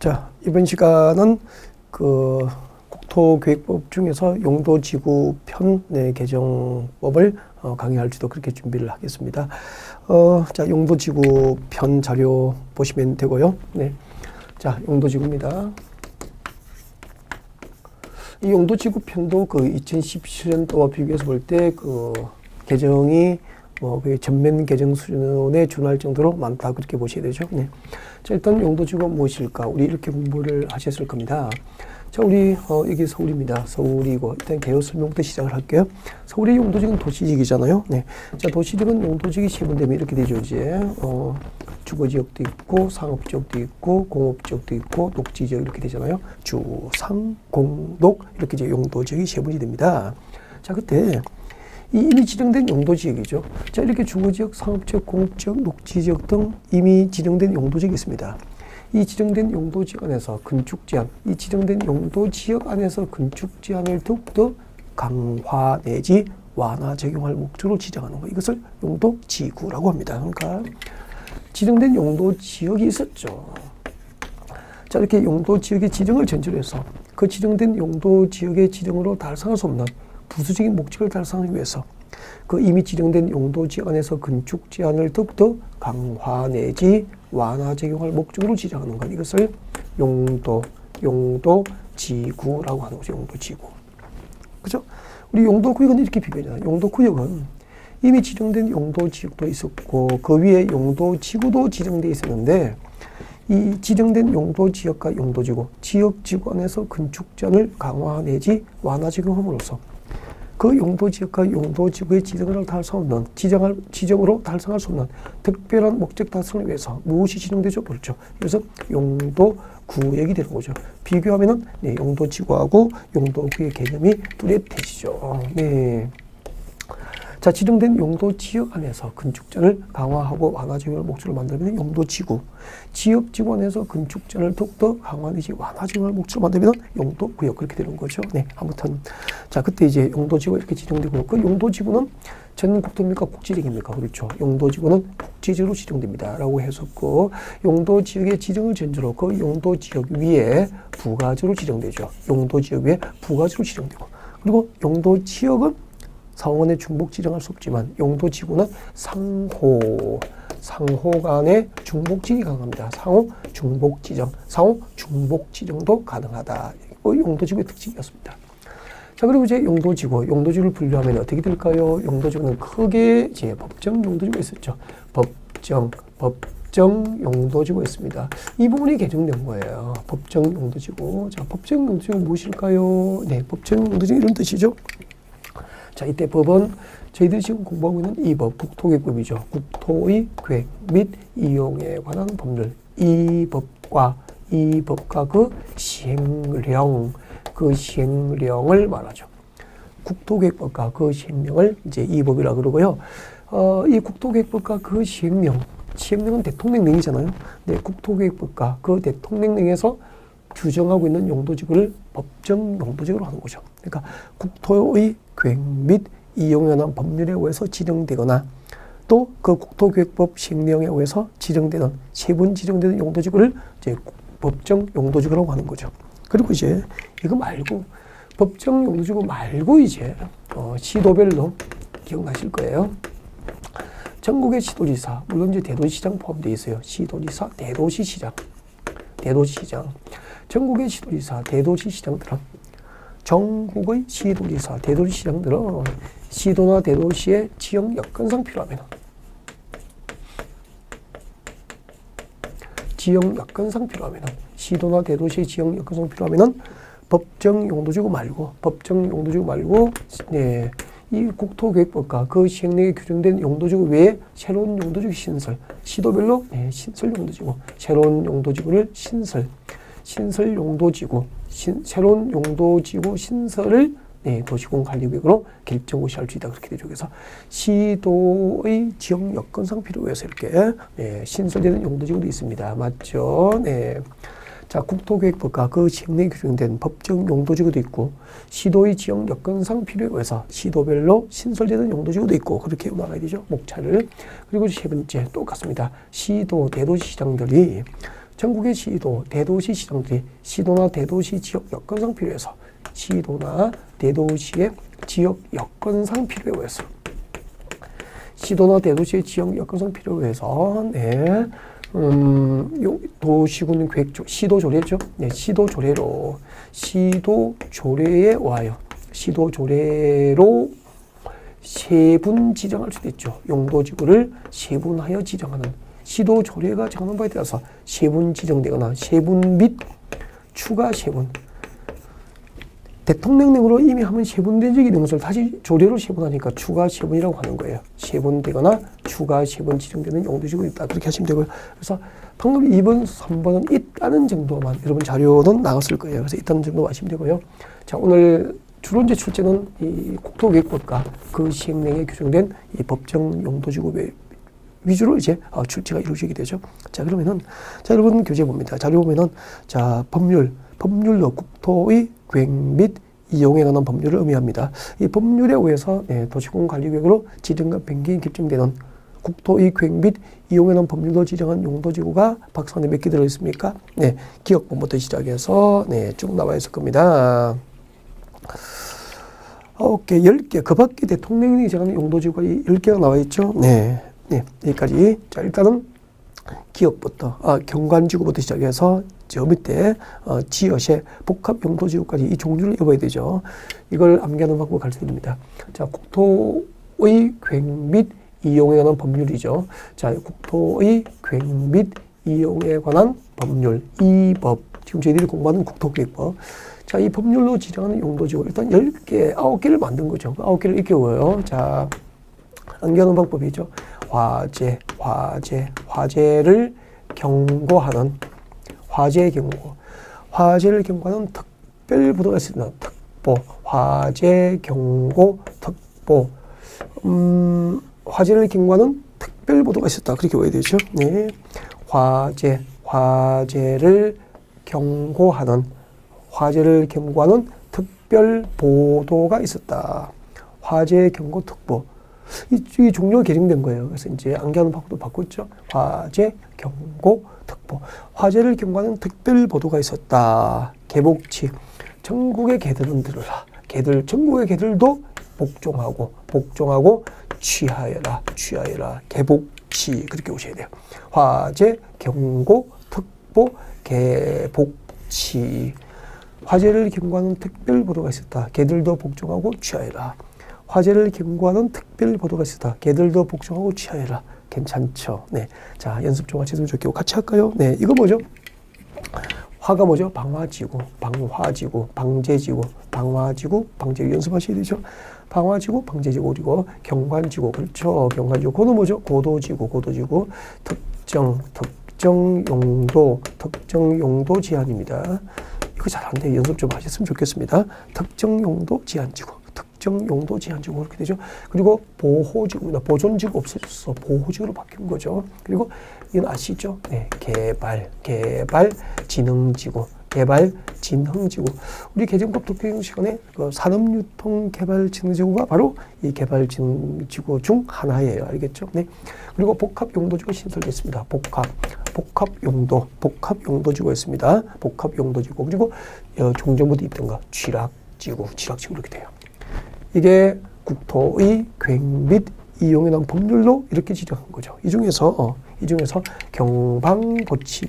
자, 이번 시간은 그 국토계획법 중에서 용도지구 편 개정법을 강의할지도 그렇게 준비를 하겠습니다. 자, 용도지구 편 자료 보시면 되고요. 네. 자, 용도지구입니다. 이 용도지구 편도 그 2017년도와 비교해서 볼 때 그 개정이 거의 전면 개정 수준에 준할 정도로 많다 그렇게 보셔야 되죠. 네. 자, 일단 용도지구가 무엇일까? 우리 이렇게 공부를 하셨을 겁니다. 자, 우리 여기 서울입니다. 서울이고 일단 개요 설명부터 시작을 할게요. 서울의 용도지구는 도시지역이잖아요. 네. 자, 도시지역은 용도지역이 세분되면 이렇게 되죠. 이제 주거지역도 있고 상업지역도 있고 공업지역도 있고 녹지지역 이렇게 되잖아요. 주, 상, 공, 녹 이렇게 이제 용도지역이 세분이 됩니다. 자, 그때 이미 지정된 용도지역이죠. 자, 이렇게 주거지역, 상업지역, 공업지역, 녹지지역 등 이미 지정된 용도지역이 있습니다. 이 지정된 용도지역 안에서 건축제한, 이 지정된 용도지역 안에서 건축제한을 더욱더 강화 내지 완화 적용할 목적으로 지정하는 거. 이것을 용도지구라고 합니다. 그러니까 지정된 용도지역이 있었죠. 자, 이렇게 용도지역의 지정을 전제로 해서 그 지정된 용도지역의 지정으로 달성할 수 없는 부수적인 목적을 달성하기 위해서 그 이미 지정된 용도지역 안에서 건축 제한을 더욱더 강화 내지 완화 적용할 목적으로 지정하는 것. 이것을 용도지구라고 하는 거죠. 용도지구. 그죠? 우리 용도구역은 이렇게 비교하잖아요. 용도구역은 이미 지정된 용도지역도 있었고 그 위에 용도지구도 지정되어 있었는데 이 지정된 용도지역과 용도지구, 지역지구 안에서 건축 제한을 강화 내지 완화 적용함으로써 그 용도지역과 용도지구의 지정으로 달성할 지정으로 달성할 수 없는 특별한 목적 달성을 위해서 무엇이 지정되죠? 그렇죠. 그래서 용도구역이 되는 거죠. 비교하면은 네, 용도지구하고 용도구의 개념이 뚜렷해지죠. 네. 자, 지정된 용도지역 안에서 건축제한을 강화하고 완화 적용을 목적으로 만들면 용도지구, 지역지구 안에서 건축제한을 더욱더 강화 내지 완화 적용을 목적으로 만들면 용도구역 그렇게 되는 거죠. 네, 아무튼 자, 그때 이제 용도지구가 이렇게 지정되고 그 용도지구는 전국토입니까 국지적입니까? 그렇죠. 용도지구는 국지적으로 지정됩니다라고 했었고 용도지역의 지정을 전제로 그 용도지역 위에 부가적으로 지정되죠. 용도지역 위에 부가적으로 지정되고 그리고 용도지역은 상호간에 중복 지정할 수 없지만 용도지구는 상호 간의 중복 지정이 가능합니다. 상호 중복 지정도 가능하다. 용도지구의 특징이었습니다. 자, 그리고 이제 용도지구를 분류하면 어떻게 될까요? 용도지구는 크게 이제 법정 용도지구가 있었죠. 법정 용도지구가 있습니다. 이 부분이 개정된 거예요. 법정 용도지구. 자, 법정 용도지구는 무엇일까요? 네, 법정 용도지구 이런 뜻이죠. 자, 이때 법은 저희들이 지금 공부하고 있는 이 법, 국토계획법이죠. 국토의 계획 및 이용에 관한 법률. 이 법과 그 시행령을 말하죠. 국토계획법과 그 시행령을 이제 이 법이라 그러고요. 이 국토계획법과 그 시행령은 대통령령이잖아요. 네, 국토계획법과 그 대통령령에서 규정하고 있는 용도지구를 법정 용도지구로 하는 거죠. 그러니까 국토의 계획 및 이용에 관한 법률에 의해서 지정되거나 또 그 국토계획법 시행령에 의해서 세분 지정되는 용도지구를 이제 법정 용도지구라고 하는 거죠. 그리고 이제 이거 말고 법정 용도지구 말고 이제 시도별로 기억나실 거예요. 전국의 시도지사, 물론 이제 대도시시장 포함되어 있어요. 시도지사, 대도시시장. 전국의 시도지사, 대도시시장들은 전국의 시도지사, 대도시시장들은 시도나 대도시의 지역 여건상 필요하면 시도나 대도시의 지역 여건상 필요하면 법정 용도지구 말고 네, 이 국토계획법과 그 시행령에 규정된 용도지구 외에 새로운 용도지구 신설, 시도별로 네, 신설 용도지구, 새로운 용도지구를 신설 용도지구, 새로운 용도지구 신설을 네, 도시공관리계획으로 결정 고시할 수 있다. 그렇게 되죠. 그래서 시도의 지역 여건상 필요에 의해서 이렇게 네, 신설되는 용도지구도 있습니다. 맞죠? 네. 자, 국토계획법과 그 시행령에 규정된 법정 용도지구도 있고 시도의 지역 여건상 필요에 의해서 시도별로 신설되는 용도지구도 있고 그렇게 나가야 되죠. 목차를. 그리고 세 번째 똑같습니다. 시도, 대도시시장들이 전국의 시도, 대도시 시장들이 시도나 대도시 지역 여건상 필요해서 시도나 대도시의 지역 여건상 필요해서 시도나 대도시의 지역 여건상 필요해서 네. 도시군 계획 시도 조례죠. 네, 시도 조례로 시도 조례에 와요. 시도 조례로 세분 지정할 수도 있죠. 용도지구를 세분하여 지정하는 시도 조례가 정하는 바에 따라서 세분 지정되거나 세분 및 추가 세분. 대통령령으로 이미 하면 세분된 적이 있는 것을 다시 조례로 세분하니까 추가 세분이라고 하는 거예요. 세분되거나 추가 세분 지정되는 용도지구 있다. 그렇게 하시면 되고요. 그래서 방금 2번, 3번은 있다는 정도만 여러분 자료는 나왔을 거예요. 그래서 있다는 정도 아시면 되고요. 자, 오늘 주로 이제 출제는 이 국토계획법과 그 시행령에 규정된 이 법정 용도지구 위주로 이제 출제가 이루어지게 되죠. 자, 그러면은 자, 여러분 교재 봅니다. 자료 보면은 자, 법률로 국토의 계획 및 이용에 관한 법률을 의미합니다. 이 법률에 의해서 도시공관리계획으로 지정과 변경이 결정되는 국토의 계획 및 이용에 관한 법률로 지정한 용도지구가 박스 안에 몇 개 들어있습니까? 네, 기억본부터 시작해서 쭉 나와 있을 겁니다. 9개, 10개, 그 밖에 대통령이 정하는 용도지구가 10개가 나와 있죠. 네, 여기까지. 자, 일단은 기업부터, 경관지구부터 시작해서 저 밑에 지어시, 복합용도지구까지 이 종류를 읽어야 되죠. 이걸 암기하는 방법을 가르쳐드립니다. 자, 국토의 계획 및 이용에 관한 법률이죠. 자, 국토의 계획 및 이용에 관한 법률, 이 법. 지금 저희들이 공부하는 국토계획법. 자, 이 법률로 지정하는 용도지구 일단 10개, 9개를 만든 거죠. 9개를 익혀요. 자, 암기하는 방법이죠. 화재를 경고하는 화재의 경고. 화재를 경고하는 특별부도가 있습니다. 특보. 화재 경고 특보. 화재를 경고하는 특별보도가 있었다. 그렇게 봐야 되죠. 네. 화재를 경고하는 특별보도가 있었다. 화재 경고 특보. 이 종류가 개정된 거예요. 그래서 이제 암기하는 방법도 바꿨죠. 화재 경고 특보. 화재를 경고하는 특별보도가 있었다. 개복치. 전국의 개들은 들으라. 전국의 개들도 복종하고 취하여라. 개복치. 그렇게 오셔야 돼요. 화재 경고 특보 개복치. 화재를 경고하는 특별보도가 있었다. 개들도 복종하고 취하여라. 화재를 경고하는 특별보도가 있었다. 개들도 복종하고 취하여라. 괜찮죠? 네. 자, 연습 좀 하시면 좋겠고 같이 할까요? 네. 이거 뭐죠? 화가 뭐죠? 방화지구, 방제지구 연습하셔야 되죠? 방화지구, 방제지구, 그리고 경관지구, 그렇죠? 경관지구. 그거는 뭐죠? 고도지구. 특정 용도 제한입니다. 이거 잘 안 돼. 연습 좀 하셨으면 좋겠습니다. 특정 용도 제한지구 그렇게 되죠. 그리고 보호지구입니다. 보존지구 없어졌어. 보호지구로 바뀐 거죠. 그리고 이건 아시죠? 네, 개발진흥지구. 우리 개정법 독해 시간에 그 산업유통개발진흥지구가 바로 이 개발진흥지구 중 하나예요. 알겠죠? 네. 그리고 복합용도지구 신설됐습니다. 복합용도지구가 있습니다. 복합용도지구. 그리고 종전부터 있던 거 쥐락지구 이렇게 돼요. 이게 국토의 계획 및 이용에 관한 법률로 이렇게 지정한 거죠. 이 중에서 경방보치계,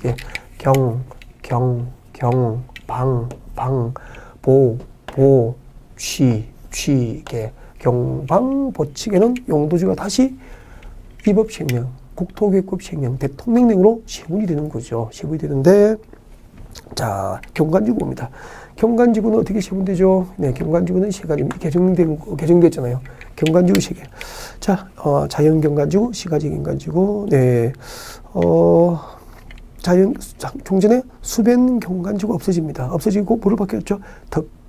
취계, 경방보치계는 용도지구가 다시 이법 시행령, 국토계획법 시행령, 대통령령으로 시행이 되는 거죠. 시행이 되는데, 자, 경관지구입니다. 경관지구는 어떻게 시행되죠? 네, 경관지구는 세 가지입니다. 개정됐잖아요. 경관지구 세 개. 자, 자연경관지구, 시가지경관지구, 네, 종전에 수변경관지구 없어지고 뭐로 바뀌었죠?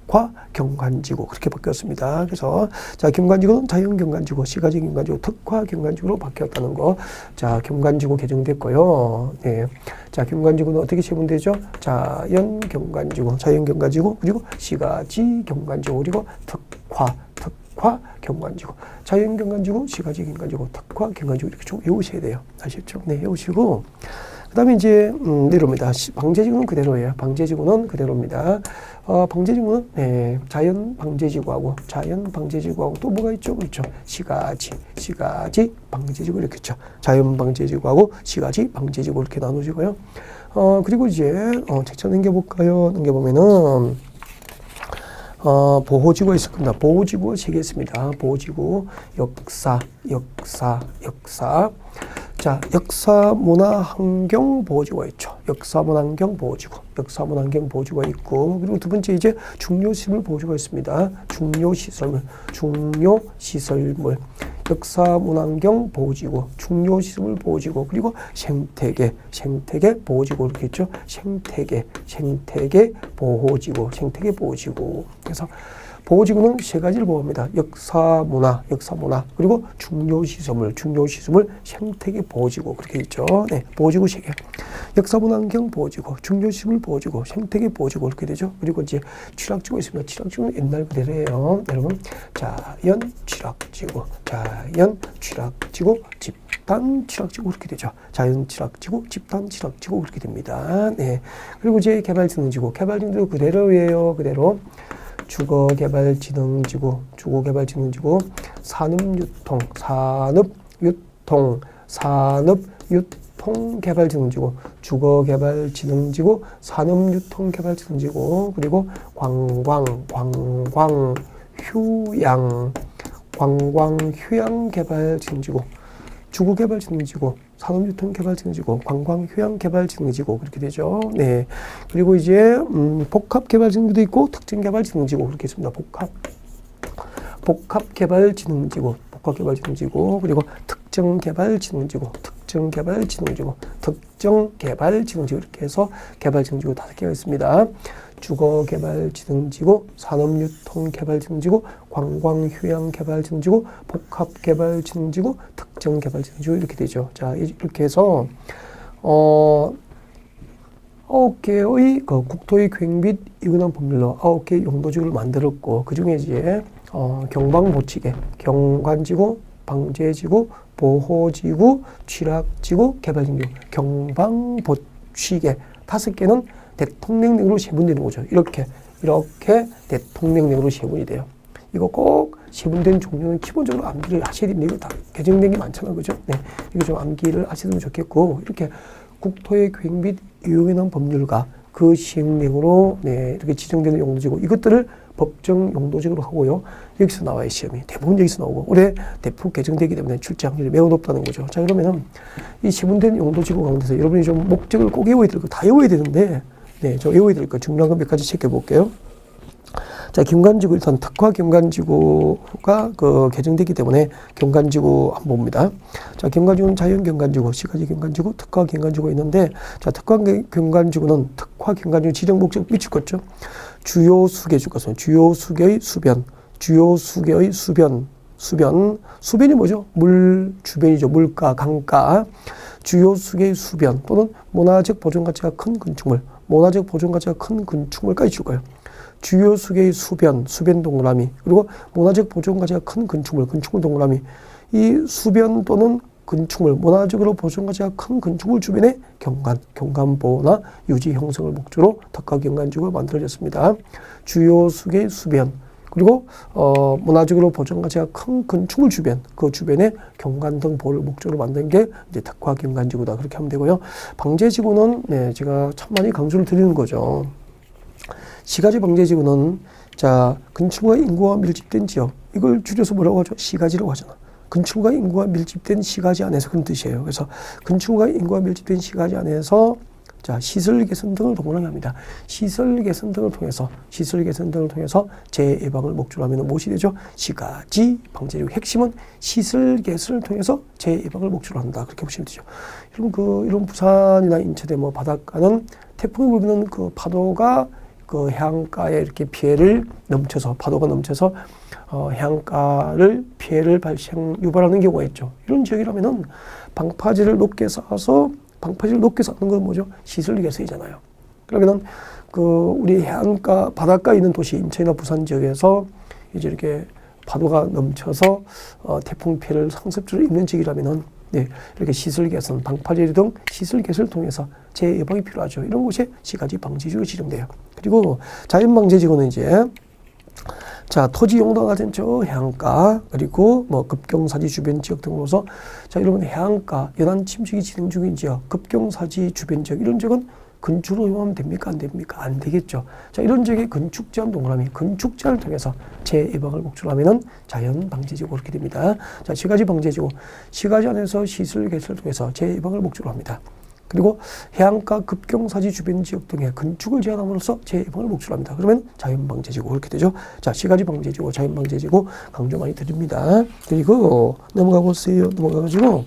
특화경관지구 그렇게 바뀌었습니다. 그래서 자, 경관지구는 자연경관지구, 시가지경관지구, 특화경관지구로 바뀌었다는 거. 자, 경관지구 개정됐고요. 네. 자, 경관지구는 어떻게 시행되죠? 자연경관지구, 그리고 시가지경관지구, 그리고 특화경관지구. 자연경관지구, 시가지경관지구, 특화경관지구 이렇게 쭉 외우셔야 돼요. 아셨죠? 네, 외우시고 그다음에 이제 내려옵니다. 방제지구는 그대로예요. 방제지구는 그대로입니다. 방제지구는 네, 자연 방제지구하고 또 뭐가 있죠? 그렇죠. 시가지 방제지구 이렇게 있죠. 자연 방제지구하고 시가지 방제지구 이렇게 나누지고요. 그리고 이제 책자 넘겨볼까요? 넘겨보면은 보호지구가 있을 겁니다. 보호지구가 3개 있습니다. 보호지구, 역사. 자, 역사문화환경 보호지구가 있죠. 역사문화환경 보호지구가 있고, 그리고 두 번째 이제 중요시설 보호지구가 있습니다. 중요시설물. 역사문화환경 보호지구, 중요시설물 보호지구, 그리고 생태계 보호지구 이렇게 있죠. 생태계 보호지구. 그래서 보호지구는 3가지를 보호합니다. 역사문화, 그리고 중요시설물, 생태계 보호지구 그렇게 있죠. 네, 보호지구 3개. 역사문화환경 보호지구, 중요시설물 보호지구, 생태계 보호지구 이렇게 되죠. 그리고 이제 취락지구가 있습니다. 취락지구는 옛날 그대로예요. 여러분, 자연 취락지구, 집단 취락지구 그렇게 되죠. 자연 취락지구, 집단 취락지구 그렇게 됩니다. 네, 그리고 이제 개발진흥지구 그대로예요. 그대로. 주거개발진흥지구, 산업유통개발진흥지구, 주거개발진흥지구, 산업유통개발진흥지구, 그리고 관광휴양개발진흥지구, 주거개발진흥지구, 산업유통개발진흥지구, 관광휴양개발진흥지구 그렇게 되죠. 네. 그리고 이제 복합개발진흥지도 있고 특정개발진흥지구 그렇게 있습니다. 복합개발진흥지구, 그리고 특정개발진흥지구 이렇게 해서 개발진흥지구 5개가 있습니다. 주거개발진흥지구, 산업유통개발진흥지구, 관광휴양개발진흥지구, 복합개발진흥지구, 특정개발진흥지구 이렇게 되죠. 자, 이렇게 해서 9개의 국토의 계획 및 이관한 법률로 9개의 용도지구를 만들었고, 그 중에 이제 경방보치계, 경관지구, 방제지구, 보호지구, 취락지구, 개발진흥지구, 경방보치계 5개는 대통령령으로 세분되는 거죠. 이렇게 대통령령으로 세분이 돼요. 이거 꼭 세분된 종류는 기본적으로 암기를 하셔야 됩니다. 이거 다 개정된 게 많잖아요. 그죠? 네. 이거 좀 암기를 하시면 좋겠고, 이렇게 국토의 계획 및 이용에 관한 법률과 그 시행령으로 네, 이렇게 지정되는 용도지구, 이것들을 법정 용도지구로 하고요. 여기서 나와요, 시험이. 대부분 여기서 나오고, 올해 대폭 개정되기 때문에 출제 확률이 매우 높다는 거죠. 자, 그러면은 이 세분된 용도지구 가운데서 여러분이 좀 목적을 꼭 외워야 될 거, 다 외워야 되는데, 네, 저 외워야 될 거 중요한 거 몇 가지 체크해볼게요. 자, 경관지구, 일단 특화 경관지구가 개정되기 때문에 경관지구 한번 봅니다. 자, 경관지구는 자연 경관지구, 시가지 경관지구, 특화 경관지구가 있는데, 자, 특화 경관지구는 특화 경관지구 지정 목적 밑줄 걷죠. 주요 수계 주가선, 주요 수계의 수변이 뭐죠? 물 주변이죠. 물가, 강가. 주요 수계의 수변 또는 문화적 보존 가치가 큰 건축물까지 줄 거예요. 주요 수계의 수변 동그라미, 그리고 문화적 보존 가치가 큰 건축물 동그라미. 이 수변 또는 건축물, 문화적으로 보존 가치가 큰 건축물 주변의 경관 보호나 유지 형성을 목적으로 특화 경관지구가 만들어졌습니다. 주요 수계의 수변, 그리고 문화적으로 보존 가치가 큰 건축물 주변, 그 주변에 경관 등 보호를 목적으로 만든 게 이제 특화 경관지구다. 그렇게 하면 되고요. 방제지구는 네, 제가 참 많이 강조를 드리는 거죠. 시가지 방제지구는 자, 건축물과 인구가 밀집된 지역, 이걸 줄여서 뭐라고 하죠? 시가지라고 하잖아. 건축물과 인구가 밀집된 시가지 안에서 그런 뜻이에요. 그래서 건축물과 인구가 밀집된 시가지 안에서 자, 시설 개선 등을 동원하게 합니다. 시설 개선 등을 통해서 재예방을 목적으로 하면 무엇이 되죠? 시가지 방제지구 핵심은 시설 개선을 통해서 재예방을 목적으로 한다. 그렇게 보시면 되죠. 여러분 이런 부산이나 인천의 바닷가는 태풍이 불면 그 파도가 그 해안가에 이렇게 파도가 넘쳐서 해안가를 피해를 유발하는 경우가 있죠. 이런 지역이라면은 방파제를 높게 쌓는 건 뭐죠? 시설 개선이잖아요. 그러면은 우리 해안가 바닷가에 있는 도시 인천이나 부산 지역에서 이제 이렇게 파도가 넘쳐서 태풍 피해를 상습적으로 입는 지역이라면은 네, 이렇게 시설 개선, 방파제 등 시설 개선을 통해서 재해 예방이 필요하죠. 이런 곳에 시가지 방제지구로 지정돼요. 그리고 자연방제지구는 이제 자, 토지 용도가 된 저 해안가, 그리고 뭐 급경사지 주변 지역 등으로서 자, 여러분 해안가, 연안 침식이 진행 중인 지역, 급경사지 주변 지역 이런 지역은 건축으로 이용하면 됩니까? 안 됩니까? 안 되겠죠. 자, 이런 지역에 건축 제한 동그라미, 건축 제한을 통해서 재해 예방을 목적으로 하면은 자연 방제지구 그렇게 됩니다. 자, 시가지 방제지구, 시가지 안에서 시설 개설을 통해서 재해 예방을 목적으로 합니다. 그리고 해안가 급경사지 주변 지역 등의 건축을 제한함으로써 재해 예방을 목적으로 합니다. 그러면 자연방제지구 그렇게 되죠. 자, 시가지 방제지구, 자연방제지구 강조 많이 드립니다. 그리고 넘어가 보세요. 넘어가가지고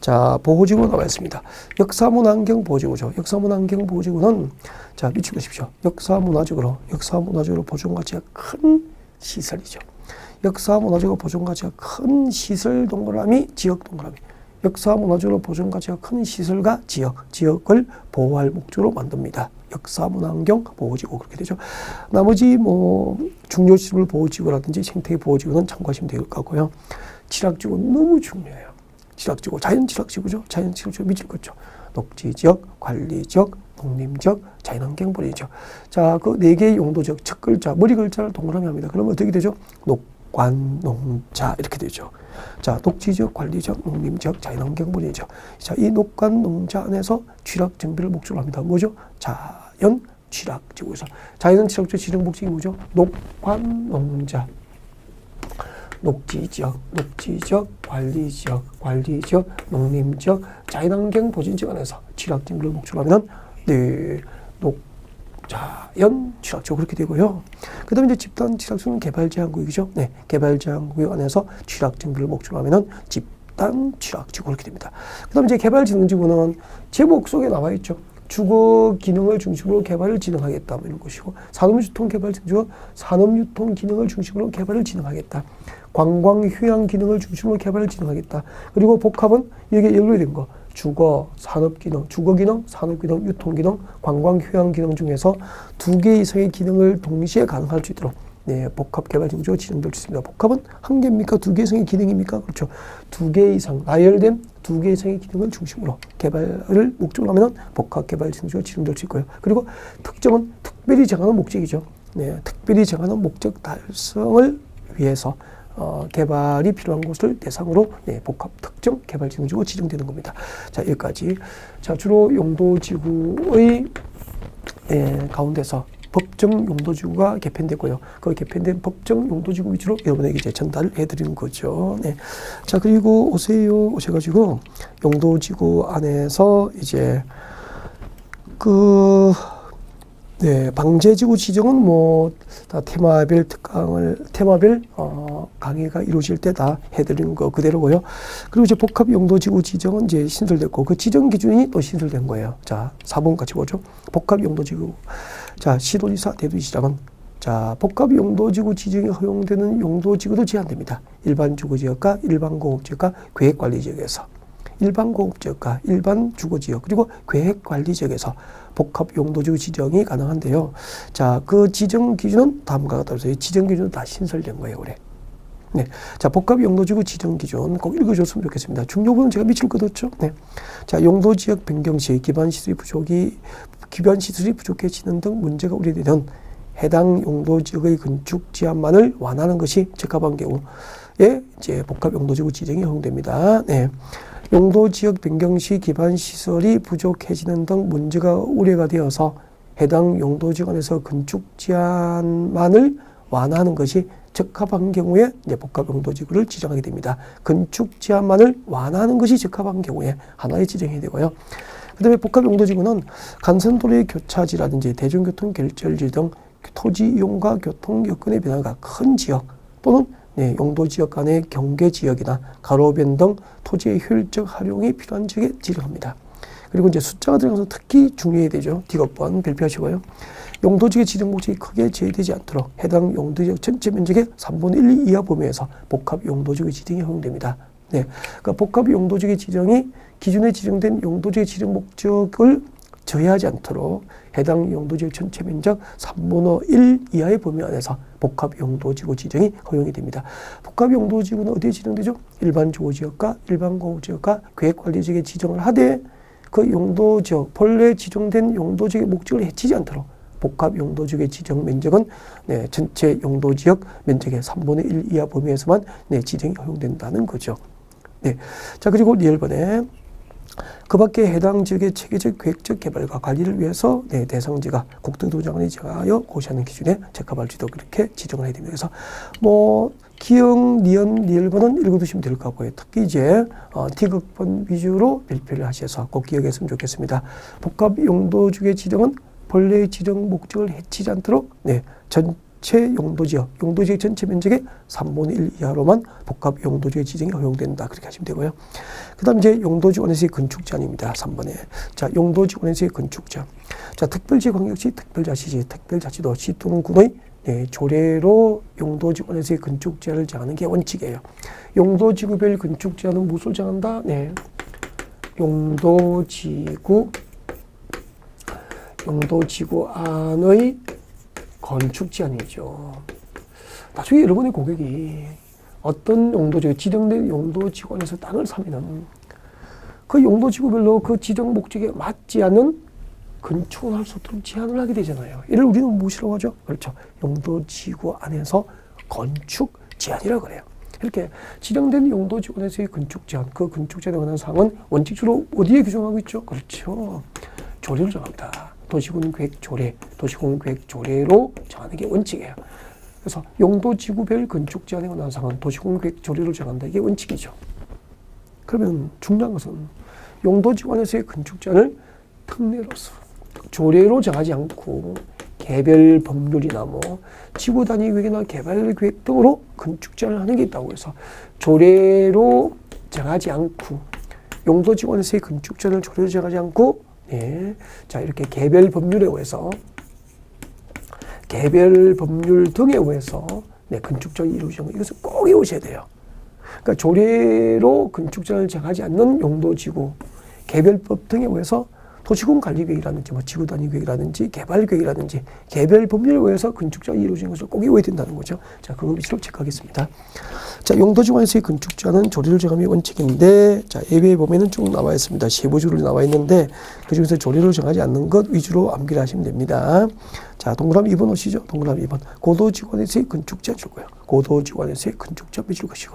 자, 보호지구 나와 있습니다. 역사문화환경 보호지구죠. 역사문화환경 보호지구는 자, 밑줄 그십시오. 역사문화적으로 보존 가치가 큰 시설이죠. 역사문화적으로 보존 가치가 큰 시설 동그라미, 지역 동그라미. 역사문화적으로 보존 가치가 큰 시설과 지역을 보호할 목적으로 만듭니다. 역사문화환경 보호지구 그렇게 되죠. 나머지 뭐 중요시설 보호지구라든지 생태 보호지구는 참고하시면 될 것 같고요. 지락지구는 너무 중요해요. 지락지구, 자연지락지구죠. 자연지락지구 밑줄 긋죠. 녹지지역, 관리지역, 농림지역, 자연환경 보호지죠. 자, 그 네 개의 용도지역 첫 글자, 머리 글자를 동그라미 합니다. 그러면 어떻게 되죠? 녹관, 농자 이렇게 되죠. 자, 녹지지역, 관리지역, 농림지역, 자연환경 보호지죠. 자, 이 녹관, 농자 안에서 취락 정비를 목적으로 합니다. 뭐죠? 자연 취락지구에서 자연 취락지구 지정 목적이 뭐죠? 녹관, 농자. 녹지지역, 관리지역, 농림지역, 자연환경 보존지역 안에서 취락정비를 목적으로 하면 네, 자연 취락지구 그렇게 되고요. 그 다음에 이제 집단 취락지구는 개발제한구역이죠. 네, 개발제한구역 안에서 취락정비를 목적으로 하면 집단 취락지구 그렇게 됩니다. 그 다음에 이제 개발진흥지구는 제목 속에 나와 있죠. 주거 기능을 중심으로 개발을 진행하겠다 뭐 이런 것이고, 산업유통 개발진흥지구 산업유통 기능을 중심으로 개발을 진행하겠다. 관광 휴양 기능을 중심으로 개발을 진행하겠다. 그리고 복합은 여기에 연루된 거 주거 산업 기능, 주거 기능, 산업 기능, 유통 기능, 관광 휴양 기능 중에서 2개 이상의 기능을 동시에 가능할 수 있도록 네, 복합 개발 진흥지구가 지정될 수 있습니다. 복합은 한 개입니까? 2개 이상의 기능입니까? 그렇죠. 2개 이상 나열된 2개 이상의 기능을 중심으로 개발을 목적으로 하면 복합 개발 진흥지구가 지정될 수 있고요. 그리고 특정은 특별히 정하는 목적이죠. 네, 특별히 정하는 목적 달성을 위해서 개발이 필요한 곳을 대상으로 네, 복합 특정 개발 진흥지구가 지정되는 겁니다. 자, 여기까지. 자, 주로 용도지구의 가운데서 법정 용도지구가 개편되고요. 그 개편된 법정 용도지구 위주로 여러분에게 이제 전달을 해드리는 거죠. 네. 자, 그리고 오셔가지고 용도지구 안에서 이제 네, 방제지구 지정은 뭐 다 테마별 강의가 이루어질 때 다 해드리는 거 그대로고요. 그리고 이제 복합 용도지구 지정은 이제 신설됐고 그 지정 기준이 또 신설된 거예요. 자, 4번 같이 보죠. 복합 용도지구. 자, 시도지사, 대도시장은 자, 복합 용도지구 지정이 허용되는 용도지구도 제한됩니다. 일반 주거지역과 일반 공업지역과 계획관리지역에서. 일반 공업지역과 일반 주거지역 그리고 계획관리지역에서 복합 용도지구 지정이 가능한데요. 자, 그 지정 기준은 다음과 같다. 지정 기준은 다 신설된 거예요, 올해. 네. 자, 복합 용도지구 지정 기준 꼭 읽어줬으면 좋겠습니다. 중요 부분 제가 밑줄 긋었죠. 네. 자, 용도지역 변경 시 기반 시설이 부족해지는 등 문제가 우려되는 해당 용도지역의 건축 제한만을 완화하는 것이 적합한 경우에 이제 복합 용도지구 지정이 허용됩니다. 네. 용도지역 변경 시 기반 시설이 부족해지는 등 문제가 우려가 되어서 해당 용도지역 안에서 건축 제한만을 완화하는 것이 적합한 경우에 이제 복합 용도지구를 지정하게 됩니다. 건축 제한만을 완화하는 것이 적합한 경우에 하나의 지정이 되고요. 그 다음에 복합 용도지구는 간선도로의 교차지라든지 대중교통 결절지 등 토지 이용과 교통 여건의 변화가 큰 지역 또는 네, 용도지역 간의 경계지역이나 가로변 등 토지의 효율적 활용이 필요한 지역에 지정합니다. 그리고 이제 숫자가 들어가서 특히 중요해야 되죠. 디귿번 별표하시고요. 용도지역의 지정 목적이 크게 제외되지 않도록 해당 용도지역 전체 면적의 3분의 1 이하 범위에서 복합 용도지역의 지정이 허용됩니다. 네, 그러니까 복합 용도지역의 지정이 기존에 지정된 용도지역의 지정 목적을 저해하지 않도록 해당 용도지역 전체 면적 3분의 1 이하의 범위 안에서 복합용도지구 지정이 허용이 됩니다. 복합용도지구는 어디에 지정되죠? 일반 주거지역과 일반 공유지역과 계획관리지역에 지정을 하되 그 용도지역, 본래 지정된 용도지역의 목적을 해치지 않도록 복합용도지역의 지정 면적은 전체 용도지역 면적의 3분의 1 이하 범위에서만 지정이 허용된다는 거죠. 자, 그리고 리얼번에 그 밖에 해당 지역의 체계적 계획적 개발과 관리를 위해서 대상지가 국토교통부장관이 정하여 고시하는 기준에 적합할지도 그렇게 지정을 해야 됩니다. 그래서 기역, 니은, 리을번은 읽어두시면 될 것 같고요. 특히 이제 T극번 위주로 발표를 하셔서 꼭 기억했으면 좋겠습니다. 복합용도지역의 지정은 본래의 지정 목적을 해치지 않도록 전체 용도지역 전체 면적의 3분의 1 이하로만 복합용도지역 지정이 허용된다. 그렇게 하시면 되고요. 그 다음 이제 용도지구 안에서의 건축제한입니다. 3번에. 자, 용도지구 안에서의 건축제한. 자, 특별지광역시, 특별자치시, 특별자치도, 시 또는 군의 조례로 용도지구 안에서의 건축제한을 정하는 게 원칙이에요. 용도지구별 건축제한은 무엇을 정한다? 용도지구 안의 건축 제한이죠. 나중에 여러분의 고객이 어떤 용도지구, 지정된 용도지구 안에서 땅을 사면은 그 용도지구별로 그 지정 목적에 맞지 않는 건축을 할 수 없도록 제한을 하게 되잖아요. 이를 우리는 무엇이라고 하죠? 그렇죠. 용도지구 안에서 건축 제한이라고 그래요. 이렇게 지정된 용도지구 안에서의 건축 제한, 그 건축 제한에 관한 사항은 원칙적으로 어디에 규정하고 있죠? 그렇죠. 조례를 정합니다. 도시군계획조례, 도시군계획조례로 정하는 게 원칙이에요. 그래서 용도지구별 건축 제한에 관한 사항은 도시군계획조례로 정한다. 이게 원칙이죠. 그러면 중요한 것은 용도지구 안에서의 건축 제한을 특례로서 조례로 정하지 않고 개별 법률이나 지구 단위 계획이나 개발 계획 등으로 건축 제한을 하는 게 있다고 해서 조례로 정하지 않고 용도지구 안에서의 건축 제한을 조례로 정하지 않고 자, 이렇게 개별 법률에 의해서 개별 법률 등에 의해서 건축제한이 이루어지는 거 이것을 꼭 외우셔야 돼요. 그러니까 조례로 건축제한을 정하지 않는 용도지구 개별법 등에 의해서 도시군 관리계획이라든지 지구 단위 계획이라든지 개발 계획이라든지 개별 법률에 의해서 건축제한이 이루어지는 것을 꼭 외워야 된다는 거죠. 자, 그거 위주로 체크하겠습니다. 자, 용도지구 안에서의 건축제한은 조례를 정함이 원칙인데, 자, 예외에 보면은 쭉 나와 있습니다. 세부적으로 나와 있는데, 그 중에서 조례를 정하지 않는 것 위주로 암기를 하시면 됩니다. 자, 동그라미 2번 오시죠. 동그라미 2번. 고도지구 안에서의 건축제한 줄 거예요. 고도지구 안에서의 건축제한 빼줄 것이고.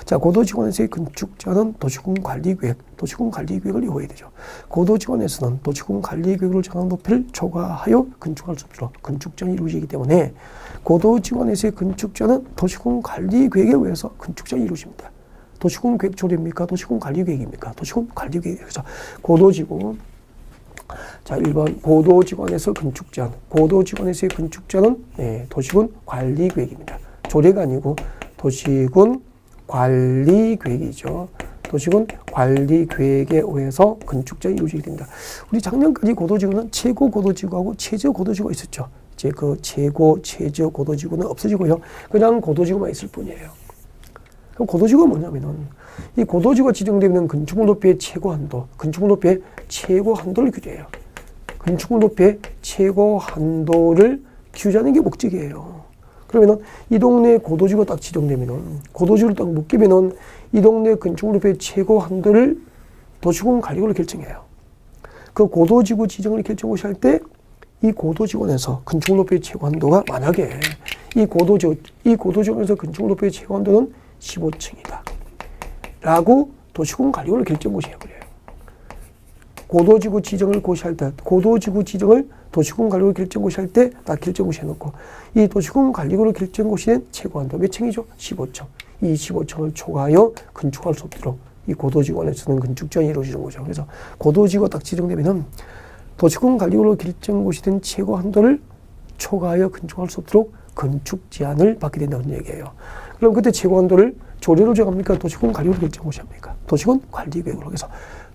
자, 고도지구 안에서의 건축제한은 도시군 관리계획, 도시군 관리계획을 이용해야 되죠. 고도지구 안에서는 도시군 관리계획으로 정한 높이를 초과하여 건축할 수 없도록 건축제한이 이루어지기 때문에 고도지구 안에서의 건축제한은 도시군 관리계획에 의해서 건축제한이 이루어집니다. 도시군 계획조례입니까? 도시군 관리계획입니까? 도시군 관리계획에서 고도지구. 자, 1번 고도지구 안에서 건축제한. 고도지구 안에서의 건축제한은 도시군 관리계획입니다. 조례가 아니고 도시군 관리계획이죠. 도시군 관리계획에 의해서 건축제한이 이루어지게 됩니다. 우리 작년까지 고도지구는 최고 고도지구하고 최저 고도지구가 있었죠. 이제 그 최고, 최저 고도지구는 없어지고요. 그냥 고도지구만 있을 뿐이에요. 그럼 고도지구가 뭐냐면은 이 고도지구가 지정되는 건축물 높이의 최고 한도, 건축물 높이의 최고 한도를 규제해요. 건축물 높이의 최고 한도를 규제하는 게 목적이에요. 그러면은 이 동네 고도지구가 딱 지정되면은 고도지구를 딱 묶이면은 이 동네 건축물 높이의 최고 한도를 도시군 관리구로 결정해요. 그 고도지구 지정을 결정고시 할 때 이 고도지구에서 건축물 높이의 최고 한도가 만약에 이 고도지구에서 건축물 높이의 최고 한도는 15층이다. 라고 도시군 관리구를 결정고시 해버려요. 고도지구 지정을 고시할 때, 고도지구 지정을 도시군 관리구로 결정고시할 때 딱 결정고시 해놓고 이 도시군 관리구로 결정고시된 최고 한도 몇 층이죠? 15층. 이 15층을 초과하여 건축할 수 없도록 이 고도지구 안에서는 건축제한이 이루어지는 거죠. 그래서 고도지구가 딱 지정되면은 도시군 관리구로 결정고시된 최고 한도를 초과하여 건축할 수 없도록 건축 제한을 받게 된다는 얘기예요. 그럼 그때 최고 한도를 조례로 정합니까? 도시군 관리구로 결정고시합니까? 도시군 관리계획으로. 그래서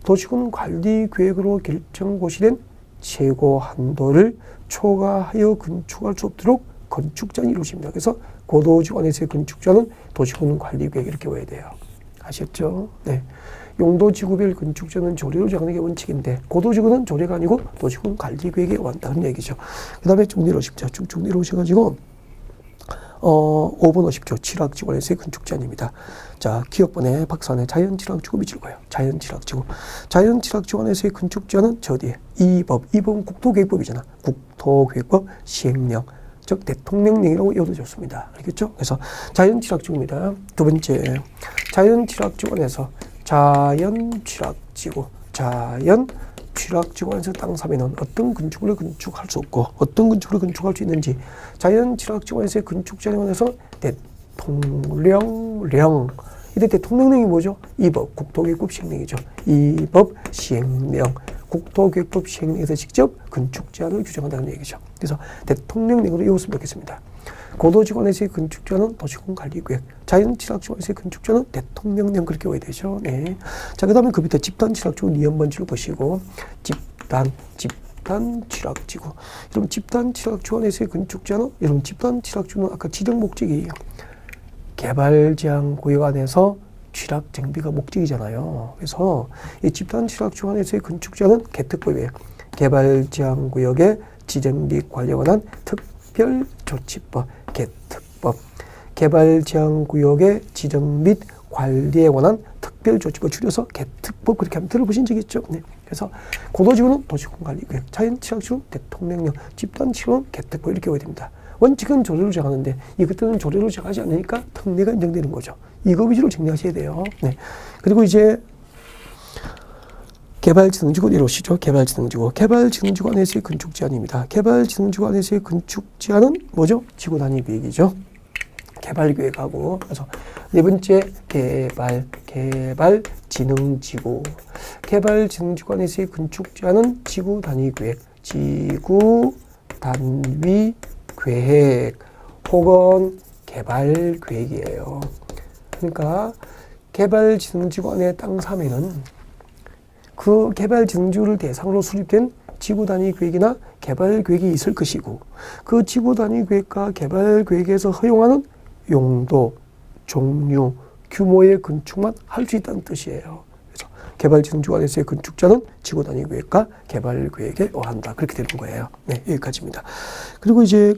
도시군 관리계획으로 결정고시된 최고 한도를 초과하여 건축할 수 없도록 건축제한이 이루어집니다. 그래서 고도지구 안에서의 건축제한은 도시군 관리계획 이렇게 외워야 돼요. 아셨죠? 네. 용도지구별 건축자는 조례로 정하는 게 원칙인데 고도지구는 조례가 아니고 도시군 관리계획에 오한다 그런 얘기죠. 그 다음에 쭉 내려오십시오. 쭉쭉 내려오셔가지고 5번 오십시오. 칠학지구에서의 건축제한입니다. 자, 기억번에 박사안에 자연칠학지구 밑줄 거예요. 자연칠학지구. 자연칠학지구 안에서의 건축제한은 저 뒤에 이 법은 국토계획법이잖아. 국토계획법 시행령. 즉 대통령령이라고 외워도 좋습니다. 알겠죠? 그래서 자연칠학지구입니다. 두 번째, 자연칠학지구 안에서 자연칠학지구 안에서 땅 3에는 어떤 건축물을 건축할 수 없고 어떤 건축물을 건축할 수 있는지 자연칠학지구 안에서의 건축제한에 관해서 대통령령. 이때 대통령령이 뭐죠? 이 법 국토계획법 시행령이죠. 이 법 시행령. 국토계획법 시행령에서 직접 건축제한을 규정한다는 얘기죠. 그래서 대통령령으로 외웠으면 좋겠습니다. 고도지구안에서의 건축제한은 도시군관리계획, 자연칠학지구안에서의 건축제한은 대통령령 그렇게 외워야 되죠. 네. 자, 그 다음에 그 밑에 집단칠학지구 니은번지를 보시고 집단칠학지구. 여러분 집단칠학지구 안에서의 건축제한은 여러분 집단칠학지구는 아까 지정 목적이에요. 개발제한 안에서 취락 정비가 목적이잖아요. 그래서 이 집단칠학지구 안에서의 건축제한은 개특법이에요. 개발제한구역의 지정 및 관리에 관한 특별조치법, 개특법. 개발제한구역의 지정 및 관리에 관한 특별조치법 줄여서 개특법 그렇게 한번 들어보신 적 있죠? 네. 그래서 고도지구는 도시군관리계획, 자연칠학지구는 대통령령, 집단칠학지구는 개특법 이렇게 외워야 됩니다. 원칙은 조례로 정하는데 이것들은 조례로 정하지 않으니까 특례가 인정되는 거죠. 이거 위주로 정리하셔야 돼요. 네. 그리고 이제 개발지능지구 내려오시죠. 개발지능지구 안에서의 건축제한입니다. 개발지능지구 안에서의 건축제한은 뭐죠? 지구 단위 계획이죠. 개발계획하고 그래서 네 번째 개발지능지구. 개발지능지구 안에서의 건축제한은 지구 단위 계획, 지구 단위 계획 혹은 개발 계획이에요. 그러니까 개발지능지구 안에 땅 3에는 그 개발지능지구를 대상으로 수립된 지구 단위 계획이나 개발 계획이 있을 것이고 그 지구 단위 계획과 개발 계획에서 허용하는 용도, 종류, 규모의 건축만 할 수 있다는 뜻이에요. 그래서 개발지능지구 안에서의 건축자는 지구 단위 계획과 개발 계획에 의한다. 그렇게 되는 거예요. 네, 여기까지입니다. 그리고 이제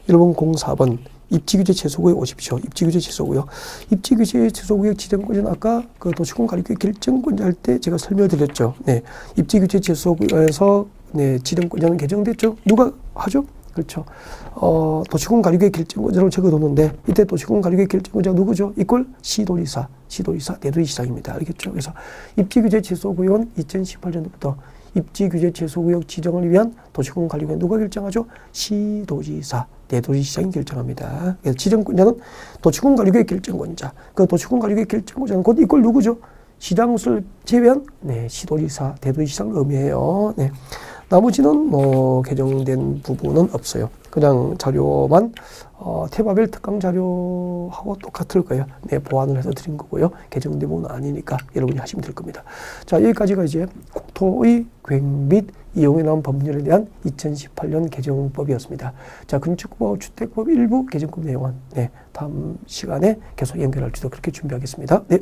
여러분 04번 입지규제 최소구역 오십시오. 입지규제 최소구역. 입지규제 최소구역 지정권자는 아까 그 도시군관리계획 결정권자 할 때 제가 설명드렸죠. 네, 입지규제 최소구역에서 네, 지정권자는 개정됐죠. 누가 하죠? 그렇죠. 도시군관리계획 결정권자로 적어뒀는데 이때 도시군관리계획 결정권자가 누구죠? 이꼴 시도지사, 대도시시장입니다. 알겠죠? 그래서 입지규제 최소구역은 2018년부터 입지규제 최소구역 지정을 위한 도시군관리계획 누가 결정하죠? 시도지사, 대도시시장이 결정합니다. 그래서 지정권자는 도시군관리계획 결정권자. 그 도시군관리계획 결정권자는 곧 이꼴 누구죠? 시장을 제외한 네, 시도지사, 대도시시장을 의미해요. 네. 나머지는 뭐 개정된 부분은 없어요. 그냥 자료만 테마별 특강 자료하고 똑같을 거예요. 네, 보완을 해서 드린 거고요. 개정된 부분은 아니니까 여러분이 하시면 될 겁니다. 자, 여기까지가 이제 국토의 계획 및 이용에 나온 법률에 대한 2018년 개정법이었습니다. 자, 건축법, 주택법 일부 개정법 내용은 네, 다음 시간에 계속 연결할지도 그렇게 준비하겠습니다. 네.